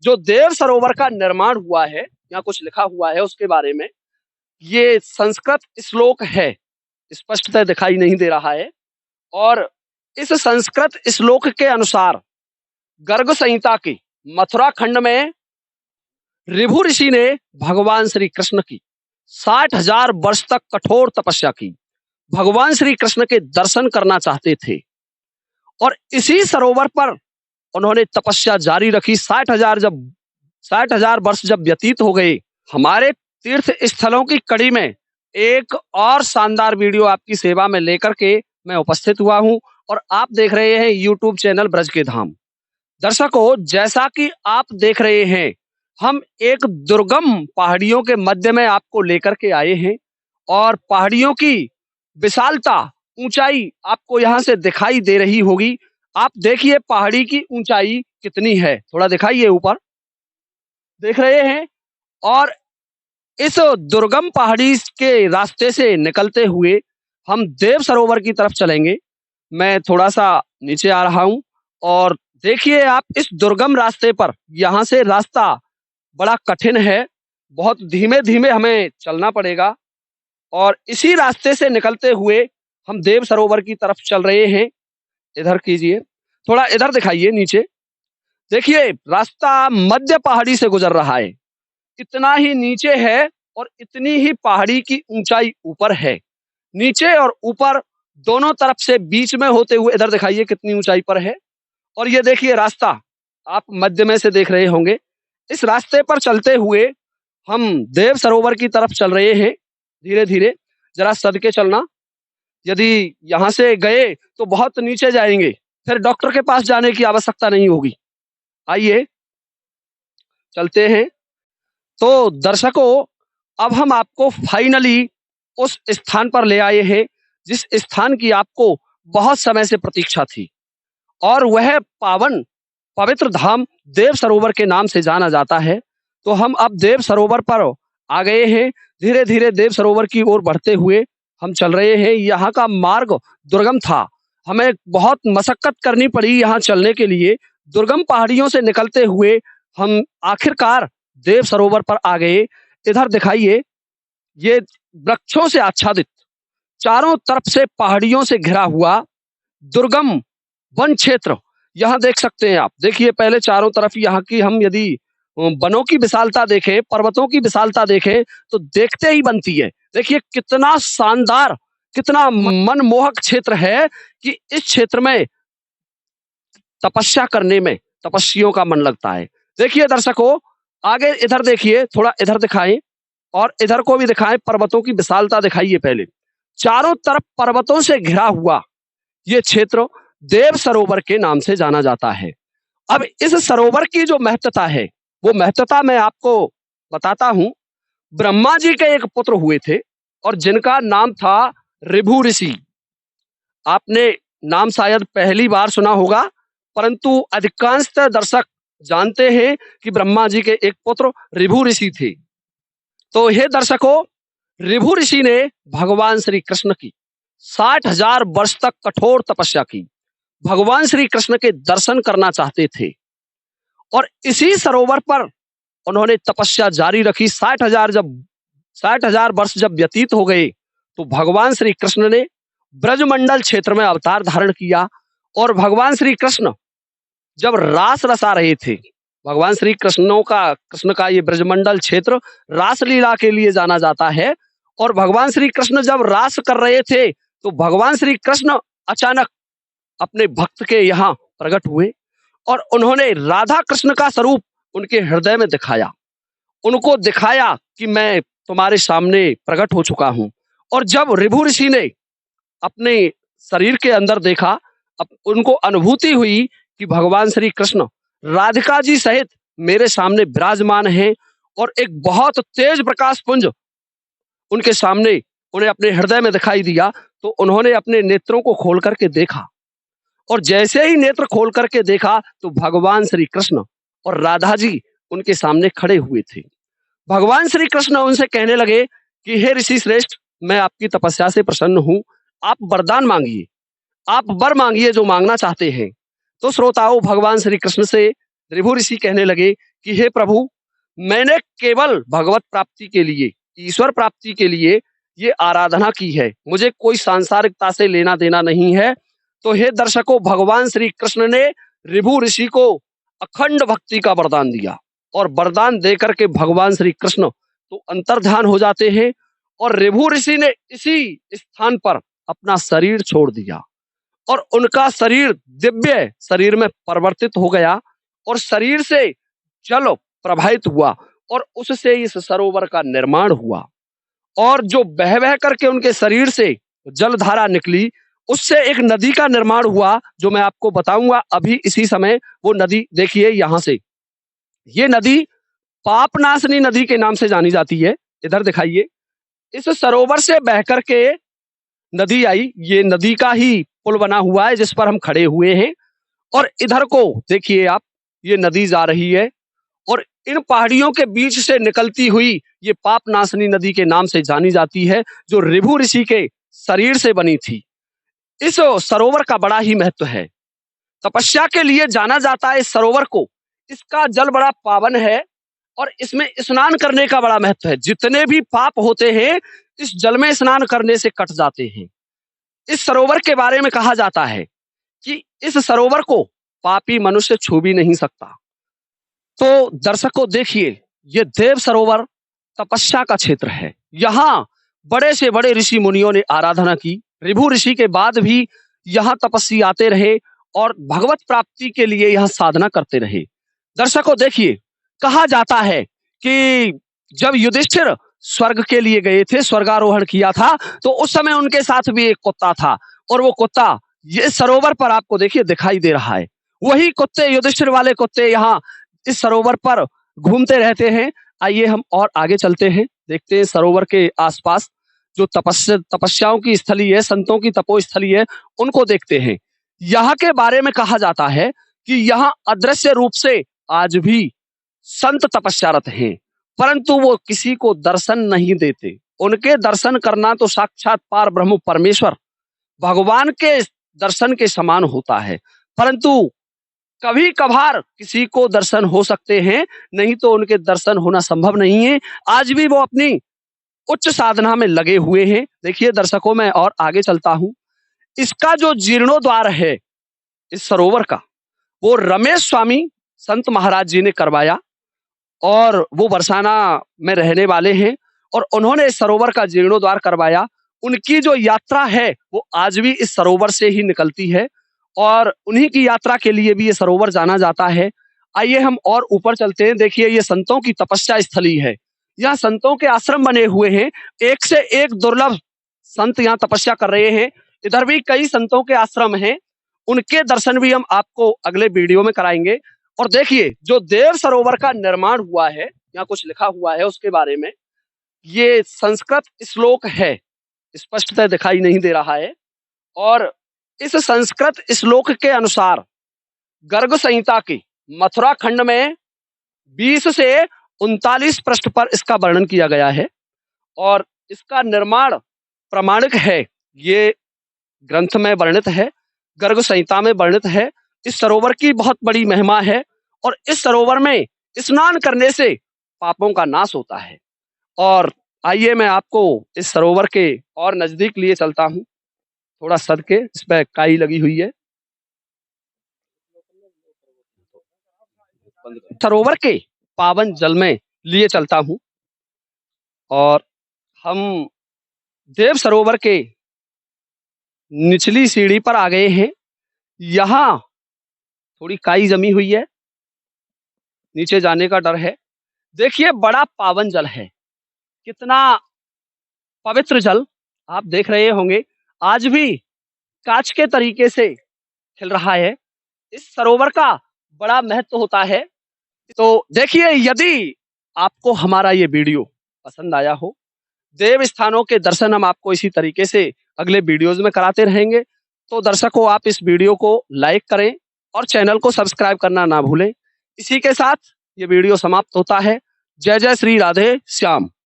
जो देव सरोवर का निर्माण हुआ है, यहाँ कुछ लिखा हुआ है उसके बारे में। ये संस्कृत श्लोक है, स्पष्टतः दिखाई नहीं दे रहा है। और इस संस्कृत श्लोक के अनुसार गर्ग संहिता की मथुरा खंड में ऋभु ऋषि ने भगवान श्री कृष्ण की 60,000 वर्ष तक कठोर तपस्या की। भगवान श्री कृष्ण के दर्शन करना चाहते थे और इसी सरोवर पर उन्होंने तपस्या जारी रखी। 60,000 वर्ष जब व्यतीत हो गए, हमारे तीर्थ स्थलों की कड़ी में एक और शानदार वीडियो आपकी सेवा में लेकर के मैं उपस्थित हुआ हूं और आप देख रहे हैं यूट्यूब चैनल ब्रज के धाम। दर्शकों, जैसा कि आप देख रहे हैं, हम एक दुर्गम पहाड़ियों के मध्य में आपको लेकर के आए हैं और पहाड़ियों की विशालता, ऊंचाई आपको यहां से दिखाई दे रही होगी। आप देखिए पहाड़ी की ऊंचाई कितनी है, थोड़ा दिखाइए ऊपर, देख रहे हैं। और इस दुर्गम पहाड़ी के रास्ते से निकलते हुए हम देव सरोवर की तरफ चलेंगे। मैं थोड़ा सा नीचे आ रहा हूं और देखिए आप इस दुर्गम रास्ते पर, यहां से रास्ता बड़ा कठिन है, बहुत धीमे धीमे हमें चलना पड़ेगा और इसी रास्ते से निकलते हुए हम देव सरोवर की तरफ चल रहे हैं। इधर कीजिए, थोड़ा इधर दिखाइए नीचे, देखिए रास्ता मध्य पहाड़ी से गुजर रहा है। इतना ही नीचे है और इतनी ही पहाड़ी की ऊंचाई ऊपर है। नीचे और ऊपर दोनों तरफ से बीच में होते हुए इधर दिखाइए कितनी ऊंचाई पर है। और ये देखिए रास्ता आप मध्य में से देख रहे होंगे। इस रास्ते पर चलते हुए हम देव सरोवर की तरफ चल रहे हैं। धीरे धीरे, जरा सद के चलना, यदि यहां से गए तो बहुत नीचे जाएंगे, फिर डॉक्टर के पास जाने की आवश्यकता नहीं होगी। आइए चलते हैं। तो दर्शकों, अब हम आपको फाइनली उस स्थान पर ले आए हैं जिस स्थान की आपको बहुत समय से प्रतीक्षा थी, और वह पावन पवित्र धाम देव सरोवर के नाम से जाना जाता है। तो हम अब देव सरोवर पर आ गए हैं। धीरे धीरे देव सरोवर की ओर बढ़ते हुए हम चल रहे हैं। यहाँ का मार्ग दुर्गम था, हमें बहुत मशक्कत करनी पड़ी यहाँ चलने के लिए। दुर्गम पहाड़ियों से निकलते हुए हम आखिरकार देव सरोवर पर आ गए। इधर दिखाइए, ये वृक्षों से आच्छादित, चारों तरफ से पहाड़ियों से घिरा हुआ दुर्गम वन क्षेत्र यहाँ देख सकते हैं आप। देखिए पहले चारों तरफ यहाँ की हम यदि वनों की विशालता देखें, पर्वतों की विशालता देखें तो देखते ही बनती है। देखिए कितना शानदार, कितना मनमोहक क्षेत्र है कि इस क्षेत्र में तपस्या करने में तपस्वियों का मन लगता है। देखिए दर्शकों, आगे इधर देखिए, थोड़ा इधर दिखाएं और इधर को भी दिखाएं। पर्वतों की विशालता दिखाइए पहले। चारों तरफ पर्वतों से घिरा हुआ ये क्षेत्र देव सरोवर के नाम से जाना जाता है। अब इस सरोवर की जो महत्ता है, वो महत्ता मैं आपको बताता हूं। ब्रह्मा जी के एक पुत्र हुए थे और जिनका नाम था ऋभु ऋषि। आपने नाम शायद पहली बार सुना होगा, परंतु अधिकांशतः दर्शक जानते हैं कि ब्रह्मा जी के एक पुत्र ऋभु ऋषि थे। तो हे दर्शकों, ऋभु ऋषि ने भगवान श्री कृष्ण की 60,000 वर्ष तक कठोर तपस्या की। भगवान श्री कृष्ण के दर्शन करना चाहते थे और इसी सरोवर पर उन्होंने तपस्या जारी रखी। 60,000 वर्ष जब व्यतीत हो गए तो भगवान श्री कृष्ण ने ब्रजमंडल क्षेत्र में अवतार धारण किया। और भगवान श्री कृष्ण जब रास रचा रहे थे, भगवान श्री कृष्ण का ये ब्रजमंडल क्षेत्र रासलीला के लिए जाना जाता है। और भगवान श्री कृष्ण जब रास कर रहे थे तो भगवान श्री कृष्ण अचानक अपने भक्त के यहाँ प्रकट हुए और उन्होंने राधा कृष्ण का स्वरूप उनके हृदय में दिखाया। उनको दिखाया कि मैं तुम्हारे सामने प्रकट हो चुका हूं। और जब ऋभु ऋषि ने अपने शरीर के अंदर देखा, उनको अनुभूति हुई कि भगवान श्री कृष्ण राधिका जी सहित मेरे सामने विराजमान हैं और एक बहुत तेज प्रकाश पुंज उनके सामने उन्हें अपने हृदय में दिखाई दिया। तो उन्होंने अपने नेत्रों को खोल करके देखा और जैसे ही नेत्र खोल करके देखा तो भगवान श्री कृष्ण और राधा जी उनके सामने खड़े हुए थे। भगवान श्री कृष्ण उनसे कहने लगे कि हे ऋषि श्रेष्ठ, मैं आपकी तपस्या से प्रसन्न हूं, आप वरदान मांगिए, आप वर मांगिए जो मांगना चाहते हैं। तो श्रोताओं, भगवान श्री कृष्ण से ऋभु ऋषि कहने लगे कि हे प्रभु, मैंने केवल भगवत प्राप्ति के लिए, ईश्वर प्राप्ति के लिए ये आराधना की है, मुझे कोई सांसारिकता से लेना देना नहीं है। तो हे दर्शकों, भगवान श्री कृष्ण ने ऋभु ऋषि को अखंड भक्ति का वरदान दिया और वरदान देकर के भगवान श्री कृष्ण तो अंतर्ध्यान हो जाते हैं और ऋभु ऋषि ने इसी स्थान पर अपना शरीर छोड़ दिया और उनका शरीर दिव्य शरीर में परिवर्तित हो गया और शरीर से जल प्रवाहित हुआ और उससे इस सरोवर का निर्माण हुआ और जो बह बह करके उनके शरीर से जलधारा निकली, उससे एक नदी का निर्माण हुआ जो मैं आपको बताऊंगा अभी इसी समय। वो नदी देखिए यहां से, ये नदी पापनाशनी नदी के नाम से जानी जाती है। इधर दिखाइए, इस सरोवर से बह करके नदी आई, ये नदी का ही पुल बना हुआ है जिस पर हम खड़े हुए हैं और इधर को देखिए आप, ये नदी जा रही है और इन पहाड़ियों के बीच से निकलती हुई ये पापनाशनी नदी के नाम से जानी जाती है जो ऋभु ऋषि के शरीर से बनी थी। इस सरोवर का बड़ा ही महत्व है, तपस्या के लिए जाना जाता है इस सरोवर को। इसका जल बड़ा पावन है और इसमें स्नान करने का बड़ा महत्व है। जितने भी पाप होते हैं इस जल में स्नान करने से कट जाते हैं। इस सरोवर के बारे में कहा जाता है कि इस सरोवर को पापी मनुष्य छू भी नहीं सकता। तो दर्शकों देखिए, ये देव सरोवर तपस्या का क्षेत्र है। यहाँ बड़े से बड़े ऋषि मुनियों ने आराधना की। ऋभु ऋषि के बाद भी यहाँ तपस्वी आते रहे और भगवत प्राप्ति के लिए यहाँ साधना करते रहे। दर्शकों देखिए, कहा जाता है कि जब युधिष्ठिर स्वर्ग के लिए गए थे, स्वर्गारोहण किया था, तो उस समय उनके साथ भी एक कुत्ता था और वो कुत्ता ये सरोवर पर आपको देखिए दिखाई दे रहा है। वही कुत्ते, युधिष्ठिर वाले कुत्ते यहाँ इस सरोवर पर घूमते रहते हैं। आइए हम और आगे चलते हैं, देखते हैं सरोवर के आसपास जो तपस्याओं की स्थली है, संतों की तपोस्थली है, उनको देखते हैं। यहाँ के बारे में कहा जाता है कि यहाँ अदृश्य रूप से आज भी संत तपस्यारत हैं, परंतु वो किसी को दर्शन नहीं देते। उनके दर्शन करना तो साक्षात पार ब्रह्म परमेश्वर भगवान के दर्शन के समान होता है, परंतु कभी कभार किसी को दर्शन हो सकते हैं, नहीं तो उनके दर्शन होना संभव नहीं है। आज भी वो अपनी उच्च साधना में लगे हुए हैं। देखिए दर्शकों, मैं और आगे चलता हूं। इसका जो जीर्णोद्वार है इस सरोवर का, वो रमेश स्वामी संत महाराज जी ने करवाया और वो बरसाना में रहने वाले हैं और उन्होंने इस सरोवर का जीर्णोद्वार करवाया। उनकी जो यात्रा है वो आज भी इस सरोवर से ही निकलती है और उन्हीं की यात्रा के लिए भी ये सरोवर जाना जाता है। आइए हम और ऊपर चलते हैं। देखिए, ये संतों की तपस्या स्थली है। यहाँ संतों के आश्रम बने हुए हैं, एक से एक दुर्लभ संत यहाँ तपस्या कर रहे हैं। इधर भी कई संतों के आश्रम हैं, उनके दर्शन भी हम आपको अगले वीडियो में कराएंगे। और देखिए, जो देव सरोवर का निर्माण हुआ है, यहाँ कुछ लिखा हुआ है उसके बारे में। ये संस्कृत श्लोक है, स्पष्टतः दिखाई नहीं दे रहा है। और इस संस्कृत श्लोक के अनुसार गर्ग संहिता की मथुरा खंड में 20 से 39 पृष्ठ पर इसका वर्णन किया गया है और इसका निर्माण प्रमाणिक है। ये ग्रंथ में वर्णित है, गर्ग संहिता में वर्णित है। इस सरोवर की बहुत बड़ी महिमा है और इस सरोवर में स्नान करने से पापों का नाश होता है। और आइए मैं आपको इस सरोवर के और नजदीक लिए चलता हूँ। थोड़ा सद के, इस पर काई लगी हुई है। सरोवर के पावन जल में लिए चलता हूँ और हम देव सरोवर के निचली सीढ़ी पर आ गए हैं। यहाँ थोड़ी काई जमी हुई है, नीचे जाने का डर है। देखिए, बड़ा पावन जल है, कितना पवित्र जल आप देख रहे होंगे। आज भी कांच के तरीके से खिल रहा है। इस सरोवर का बड़ा महत्व होता है। तो देखिए, यदि आपको हमारा ये वीडियो पसंद आया हो, देव स्थानों के दर्शन हम आपको इसी तरीके से अगले वीडियोज में कराते रहेंगे। तो दर्शकों, आप इस वीडियो को लाइक करें और चैनल को सब्सक्राइब करना ना भूलें। इसी के साथ ये वीडियो समाप्त होता है। जय जय श्री राधे श्याम।